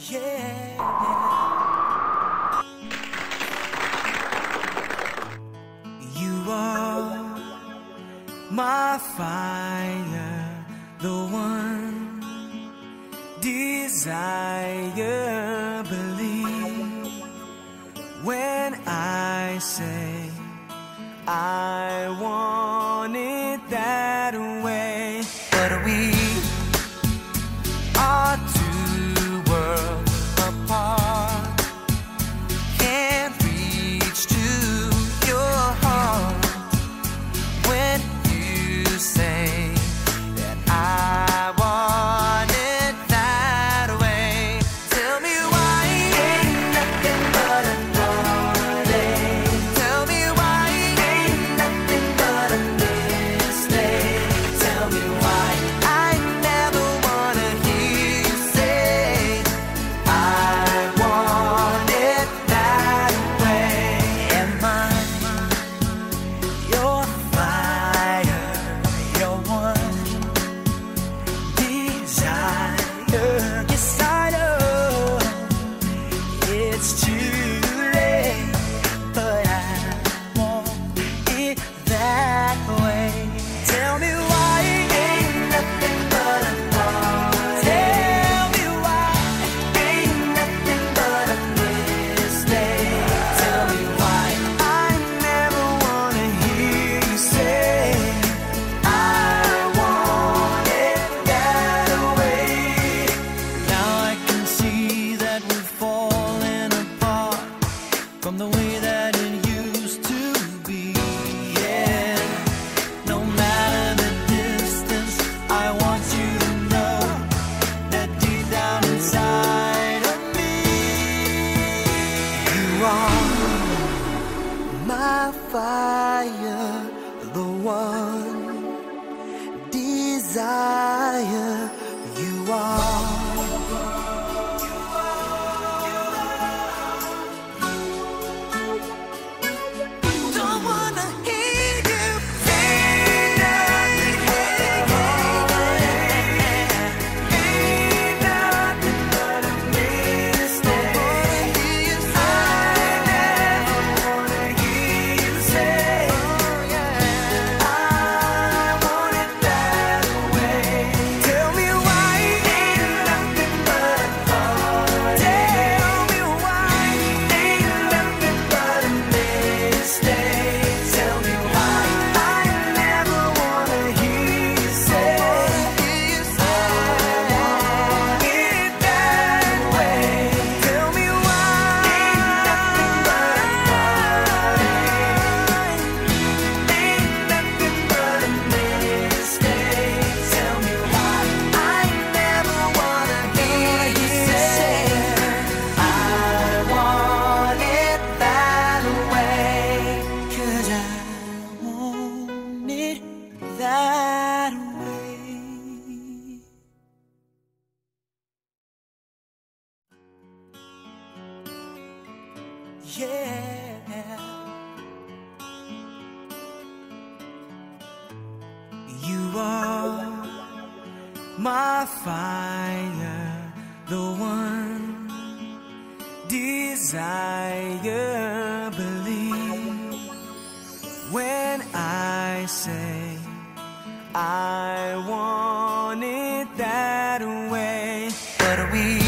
Yeah. You are my fire, the one desire. Believe when I say I want it that way. But we are two worlds apart, can't reach to your heart when you say that I want it that way. Tell me why ain't nothing but a heartache. Tell me why ain't nothing but a mistake. Tell me why I never wanna hear you say I want it that way. Am I your fire, your one desire? Yes, I know it's too late, but I want it that way. Tell me why ain't nothing but a heartache. Tell me why ain't nothing but a mistake. Tell me why I never wanna hear you say I want it that way. Now I can see that we've fallen apart from the way that it used to be. Yeah, no matter the distance, I want you to know that deep down inside of me, you are my fire, the one desire. You are. Don't wanna hear you say nothing. Ain't nothing but a mistake. I never wanna hear you say I want it that way. Tell me why ain't nothing but a heartache. Tell me why ain't nothing but a mistake. Tell me why I never wanna hear you say I want it that way. Tell me why ain't nothing but a heartache. Ain't nothing but a mistake. Tell me why I never wanna hear you say I want it that way. 'Cause I want it that way. Yeah. You are my fire, the one desire. Believe when I say I want it that way. But we